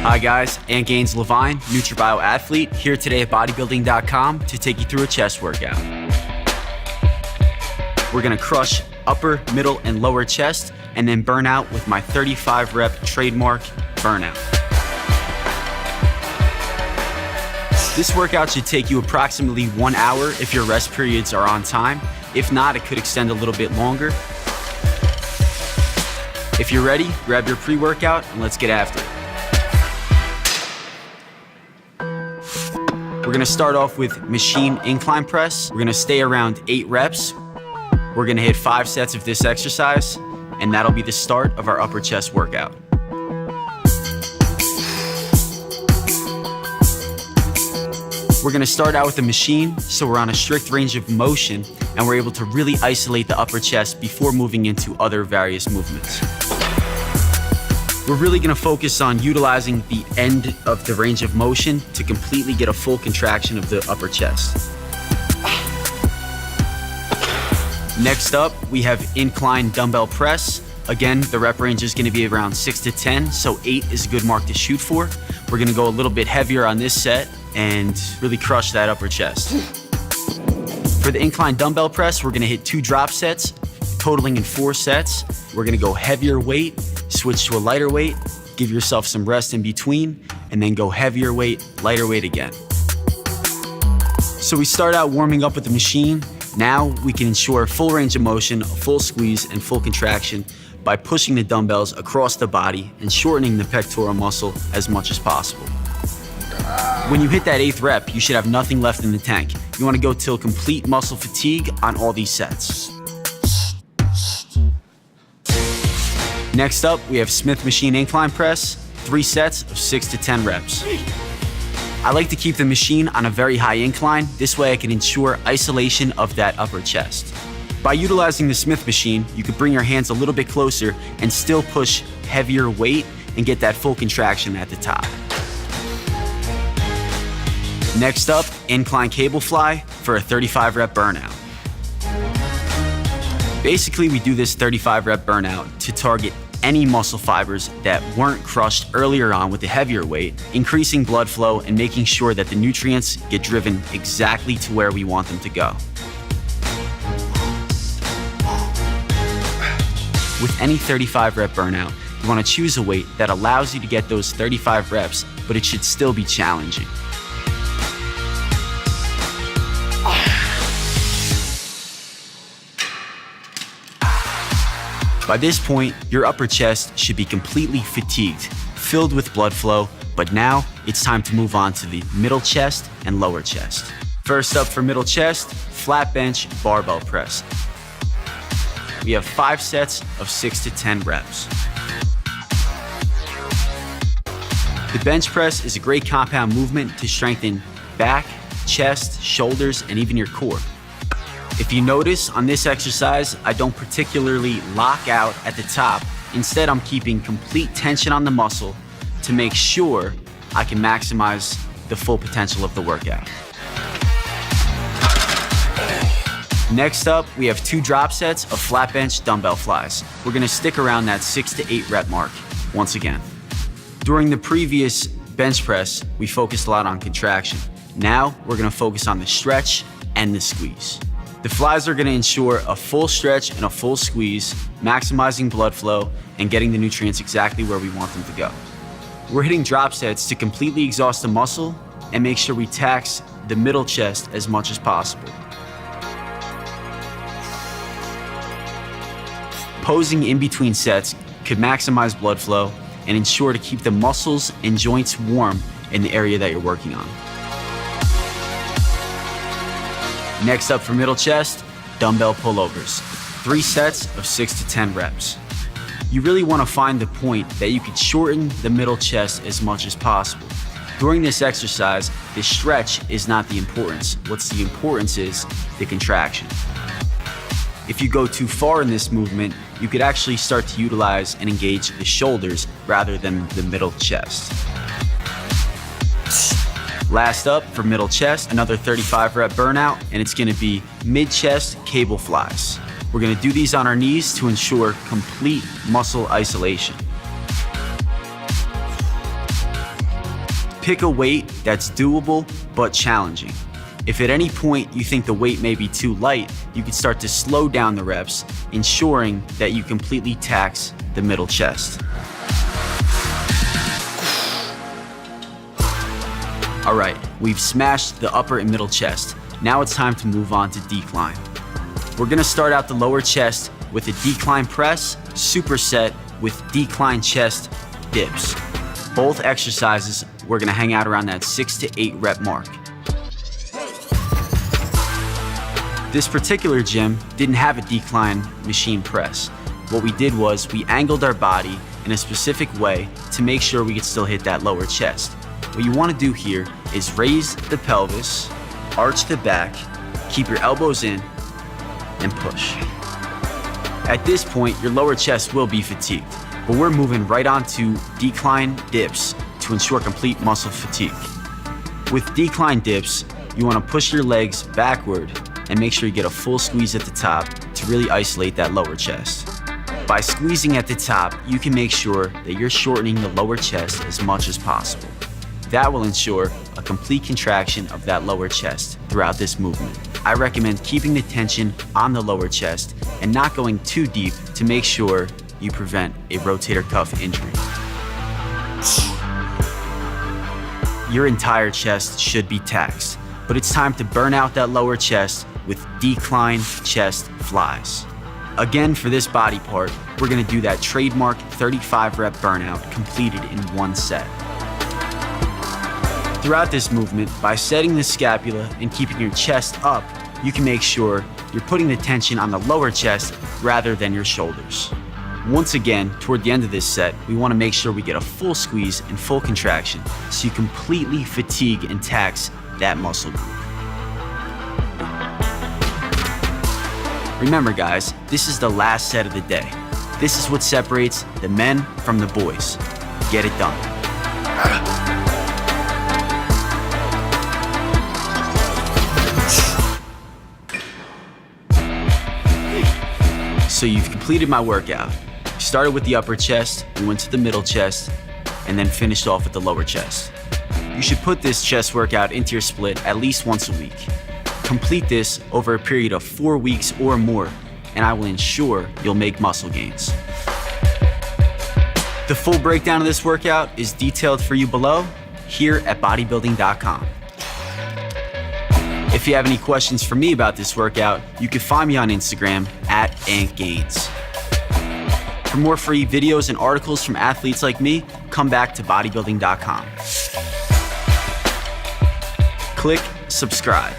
Hi guys, Ant Gaines Levine, NutraBio athlete, here today at bodybuilding.com to take you through a chest workout. We're gonna crush upper, middle, and lower chest, and then burn out with my 35 rep trademark burnout. This workout should take you approximately 1 hour if your rest periods are on time. If not, it could extend a little bit longer. If you're ready, grab your pre-workout and let's get after it. We're gonna start off with machine incline press. We're gonna stay around 8 reps. We're gonna hit 5 sets of this exercise, and that'll be the start of our upper chest workout. We're gonna start out with the machine, so we're on a strict range of motion, and we're able to really isolate the upper chest before moving into other various movements. We're really gonna focus on utilizing the end of the range of motion to completely get a full contraction of the upper chest. Next up, we have incline dumbbell press. Again, the rep range is gonna be around 6 to 10, so 8 is a good mark to shoot for. We're gonna go a little bit heavier on this set and really crush that upper chest. For the incline dumbbell press, we're gonna hit 2 drop sets, totaling in 4 sets. We're gonna go heavier weight, switch to a lighter weight, give yourself some rest in between, and then go heavier weight, lighter weight again. So we start out warming up with the machine. Now we can ensure full range of motion, a full squeeze, and full contraction by pushing the dumbbells across the body and shortening the pectoral muscle as much as possible. When you hit that 8th rep, you should have nothing left in the tank. You wanna go till complete muscle fatigue on all these sets. Next up, we have Smith machine incline press, 3 sets of 6 to 10 reps. I like to keep the machine on a very high incline. This way I can ensure isolation of that upper chest. By utilizing the Smith machine, you can bring your hands a little bit closer and still push heavier weight and get that full contraction at the top. Next up, incline cable fly for a 35 rep burnout. Basically, we do this 35 rep burnout to target any muscle fibers that weren't crushed earlier on with the heavier weight, increasing blood flow and making sure that the nutrients get driven exactly to where we want them to go. With any 35 rep burnout, you want to choose a weight that allows you to get those 35 reps, but it should still be challenging. By this point, your upper chest should be completely fatigued, filled with blood flow, but now it's time to move on to the middle chest and lower chest. First up for middle chest, flat bench barbell press. We have 5 sets of 6 to 10 reps. The bench press is a great compound movement to strengthen back, chest, shoulders, and even your core. If you notice on this exercise, I don't particularly lock out at the top. Instead, I'm keeping complete tension on the muscle to make sure I can maximize the full potential of the workout. Next up, we have 2 drop sets of flat bench dumbbell flies. We're gonna stick around that 6 to 8 rep mark once again. During the previous bench press, we focused a lot on contraction. Now, we're gonna focus on the stretch and the squeeze. The flies are gonna ensure a full stretch and a full squeeze, maximizing blood flow and getting the nutrients exactly where we want them to go. We're hitting drop sets to completely exhaust the muscle and make sure we tax the middle chest as much as possible. Posing in between sets could maximize blood flow and ensure to keep the muscles and joints warm in the area that you're working on. Next up for middle chest, dumbbell pullovers. 3 sets of 6 to 10 reps. You really want to find the point that you can shorten the middle chest as much as possible. During this exercise, the stretch is not the importance. What's the importance is the contraction. If you go too far in this movement, you could actually start to utilize and engage the shoulders rather than the middle chest. Last up for middle chest, another 35 rep burnout, and it's gonna be mid-chest cable flies. We're gonna do these on our knees to ensure complete muscle isolation. Pick a weight that's doable but challenging. If at any point you think the weight may be too light, you can start to slow down the reps, ensuring that you completely tax the middle chest. All right, we've smashed the upper and middle chest. Now it's time to move on to decline. We're gonna start out the lower chest with a decline press, superset with decline chest dips. Both exercises, we're gonna hang out around that 6 to 8 rep mark. This particular gym didn't have a decline machine press. What we did was we angled our body in a specific way to make sure we could still hit that lower chest. What you wanna do here is raise the pelvis, arch the back, keep your elbows in, and push. At this point, your lower chest will be fatigued, but we're moving right on to decline dips to ensure complete muscle fatigue. With decline dips, you wanna push your legs backward and make sure you get a full squeeze at the top to really isolate that lower chest. By squeezing at the top, you can make sure that you're shortening the lower chest as much as possible. That will ensure a complete contraction of that lower chest throughout this movement. I recommend keeping the tension on the lower chest and not going too deep to make sure you prevent a rotator cuff injury. Your entire chest should be taxed, but it's time to burn out that lower chest with decline chest flies. Again, for this body part, we're gonna do that trademark 35 rep burnout completed in one set. Throughout this movement, by setting the scapula and keeping your chest up, you can make sure you're putting the tension on the lower chest rather than your shoulders. Once again, toward the end of this set, we want to make sure we get a full squeeze and full contraction so you completely fatigue and tax that muscle group. Remember guys, this is the last set of the day. This is what separates the men from the boys. Get it done. So you've completed my workout. You started with the upper chest, we went to the middle chest, and then finished off with the lower chest. You should put this chest workout into your split at least once a week. Complete this over a period of 4 weeks or more, and I will ensure you'll make muscle gains. The full breakdown of this workout is detailed for you below here at bodybuilding.com. If you have any questions for me about this workout, you can find me on Instagram at AntGains. For more free videos and articles from athletes like me, come back to bodybuilding.com. Click subscribe.